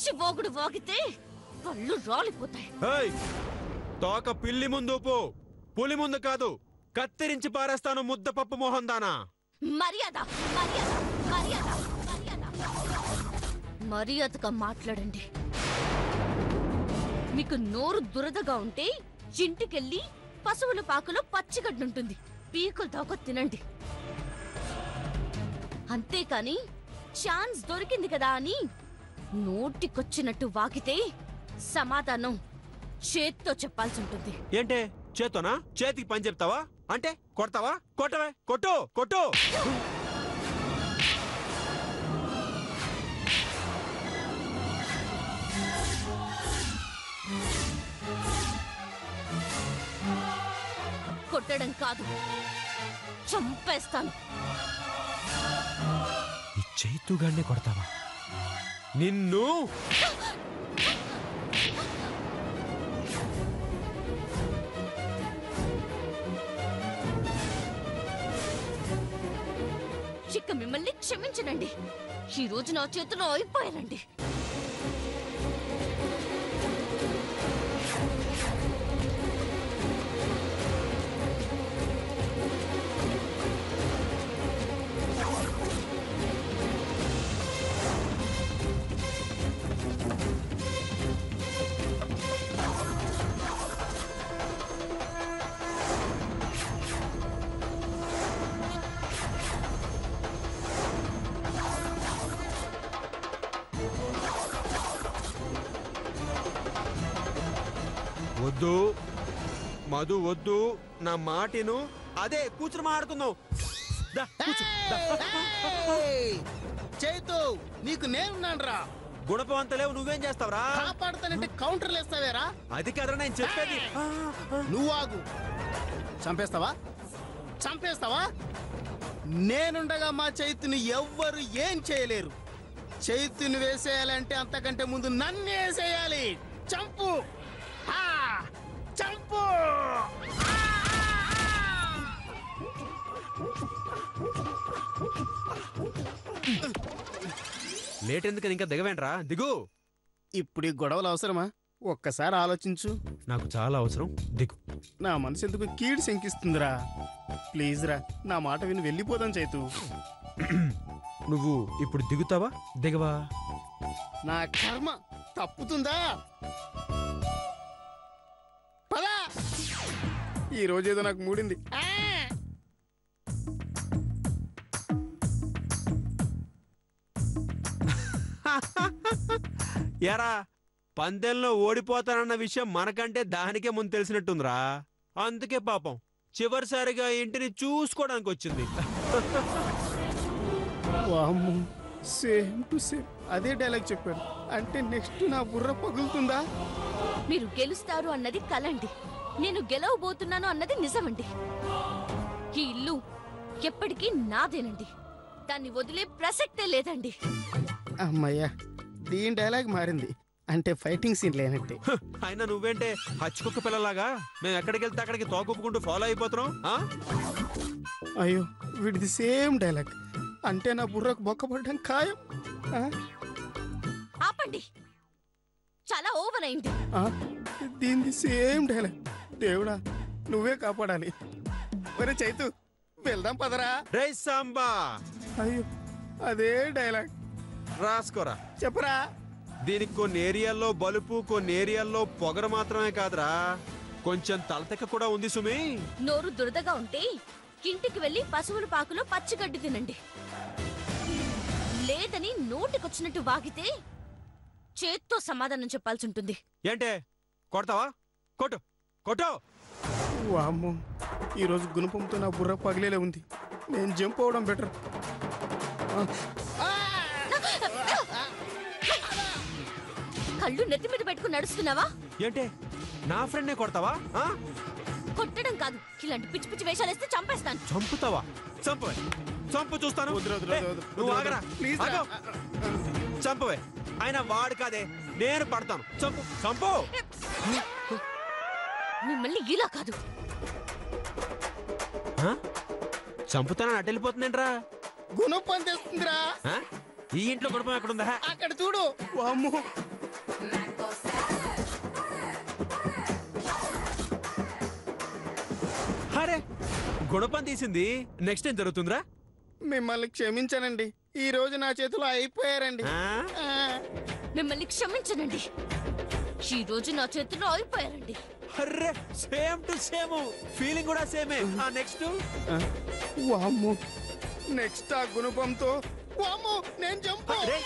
పిచ్చి వాగుడు వాగితే పళ్ళు రాలిపోతాయి. తోక పిల్లి ముందు పో, పులి ముందు కాదు. కత్తిరించి పారేస్తాను ముద్దపప్పు మోహన్ దానా. మర్యాద మర్యాద మర్యాద మర్యాద మర్యాదగా మాట్లాడండి. మీకు నోరు దురదగా ఉంటే ఇంటికెళ్ళి పశువుల పాకలో పచ్చిగడ్డుంటుంది, పీకులు దాకా తినండి. అంతేకాని ఛాన్స్ దొరికింది కదా అని నోటికొచ్చినట్టు వాగితే సమాధానం చేత్తో చెప్పాల్సి ఉంటుంది. ఏంటే చేతోనా? చేతికి పని చెప్తావా? అంటే కొడతావా? కొట్టవే, కొట్టు కొట్టు. కొట్టడం కాదు, చంపేస్తాను. ఈ చైతుగాన్ని కొడతావా? నిన్ను చిక్క మిమ్మల్ని క్షమించనండి. ఈ రోజు నా చేతిలో అయిపోయారండి. వద్దు మధు, వద్దు. నా మాటిను. అదే కూర్చుని మాట్లాడుకుందాం. చైతు, నీకు నేనున్నానురా. గుణపవంతలేవు, నువ్వేం చేస్తావురా? కాపాడుతానంటే కౌంటర్లు వేస్తావేరా? అది కదరా నేను చెప్పేది. నువ్వు ఆగు. చంపేస్తావా? చంపేస్తావా? నేనుండగా మా చైతుని ఎవ్వరు ఏం చేయలేరు. చైతుని వేసేయాలంటే అంతకంటే ముందు నన్ను వేసేయాలి. చంపు, చంపు. లేట్ ఎందుకని ఇంకా దిగవేంట్రా? దిగు. ఇప్పుడు ఈ గొడవలు అవసరమా? ఒక్కసారి ఆలోచించు. నాకు చాలా అవసరం, దిగు. నా మనసు ఎందుకు కీడు శంకిస్తుందిరా. ప్లీజ్ రా, నా మాట విని వెళ్ళిపోదాం చైతు. నువ్వు ఇప్పుడు దిగుతావా దిగవా? నా కర్మ తప్పుతుందా? పదా, ఈ రోజేదో నాకు మూడింది. ఎరా, పందెంలో ఓడిపోతానన్న విషయం మనకంటే దానికే ముందు తెలిసినట్టుందిరా. అందుకే పాపం చివరిసారిగా ఇంటిని చూసుకోవడానికి వచ్చింది. సేమ్ టు సేమ్ అదే డైలాగ్ చెప్పాడు. అంటే నెక్స్ట్ నా బుర్ర పగులుతుందా? మీరు గెలుస్తారు అన్నది కలండి, నేను గెలవబోతున్నాను అన్నది నిజమండి. ఈ ఇల్లు ఎప్పటికీ నాదేనండి, దాన్ని వదిలే ప్రసక్తే లేదండి. అమ్మయ్యా, దీని డైలాగ్ మారింది. అంటే ఫైటింగ్ సీన్ లేనట్టే. అయినా నువ్వేంటే హచ్చుకుక్క పిల్లలాగా మేము ఎక్కడికి వెళ్తే అక్కడికి తోకొప్పుకుంటూ ఫాలో అయిపోతున్నాం. అయ్యో, వీడిది సేమ్ డైలాగ్. అంటే నా బుర్రకు బొక్కపడడం ఖాయం. ఆపండి, చాలా ఓవర్ అయింది. దీనిది సేమ్ డైలాగ్. దేవుడా, నువ్వే కాపాడాలి. ఒరే చైతు, వెళ్దాం పదరా. రే సాంబా. అయ్యో, అదే డైలాగ్. రాసుకోరా. చెప్పరా. దీనికి కొన్ని ఏరియాల్లో బలుపు, కొన్ని ఏరియాల్లో పొగరు మాత్రమే కాదురా, కొంచెం తలతెక్క కూడా ఉంది సుమి. నోరు దురదగా ఉంటే ఇంటికి వెళ్లి పశువుల పాకులో పచ్చిగడ్డి తినండి. లేదని నోటికొచ్చినట్టు వాగితే చేత్తో సమాధానం చెప్పాల్సి ఉంటుంది. ఏంటే కొడతావా? కొట్టు కొట్టు. వామ్మో, ఈరోజు గుణపంతో నా బుర్ర పగిలేలే ఉంది. నేను జంప్ అవడం బెటర్. కళ్ళు నెత్తి మీద పెట్టుకుని నడుస్తున్నావా? ఏంటే నా ఫ్రెండ్నే కొడతావా? కొట్టడం కాదు, ఇలాంటి పిచ్చి పిచ్చి వేషాలు వేస్తే చంపేస్తాను. చంపుతావా? చంపవే, చంపు చూస్తాను. నువ్వు ఆగరా, చంపవే. ఆయన వాడు కాదే, నేను పడతాను. చంపు చంపు. మిమ్మల్ని ఇలా కాదు. చంపుతానని అటు వెళ్ళిపోతుందేంట్రా? గుణపం తెస్తుందిరా. ఈ ఇంట్లో గుణపం ఎక్కడుందా? అక్కడ చూడు. వామ్మో, అరే గుణపం తీసింది. నెక్స్ట్ ఏం జరుగుతుందిరా? మిమ్మల్ని క్షమించనండి, ఈ రోజు నా చేతిలో అయిపోయారండి. ఆ? ఆ, మిమ్మల్ని క్షమించనండి, ఈ రోజు నా చేతిలో అయిపోయారండి. అర్రే సేమ్ టు సేమ్, ఫీలింగ్ కూడా సేమే. ఆ నెక్స్ట్ ఆ, వామ్మో, నెక్స్ట్ ఆ గుణపంతో వామ్మో నేను జంపు. అరే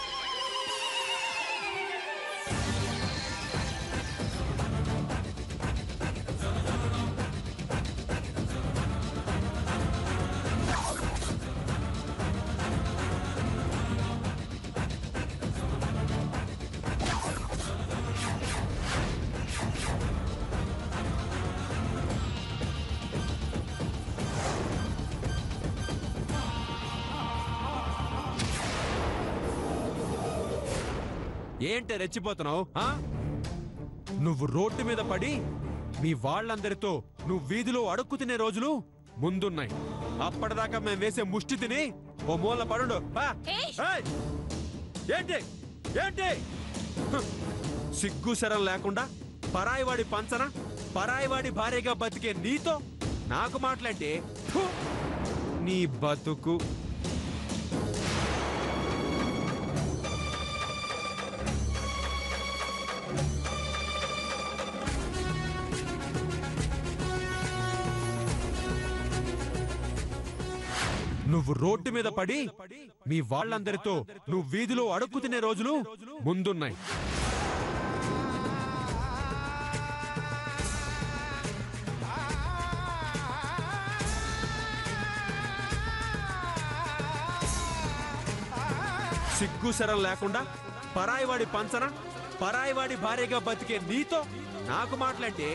ఏంటే రెచ్చిపోతున్నావు? నువ్వు రోడ్డు మీద పడి మీ వాళ్ళందరితో నువ్వు వీధిలో అడుక్కు తినే రోజులు ముందున్నాయి. అప్పటిదాకా మేము వేసే ముష్టి తిని ఓ మూల పడుండు. ఏయ్! ఏంటి ఏంటి సిగ్గు శరం లేకుండా పరాయివాడి పంచన పరాయివాడి భార్యగా బతికే నీతో నాకు మాట్లాడితే నీ బతుకు. నువ్వు రోడ్డు మీద పడి మీ వాళ్ళందరితో నువ్వు వీధిలో అడుక్కు తినే రోజులు ముందున్నాయి. సిగ్గు శరం లేకుండా పరాయివాడి పంచన పరాయివాడి భార్యగా బతికే నీతో నాకు మాట్లాడితే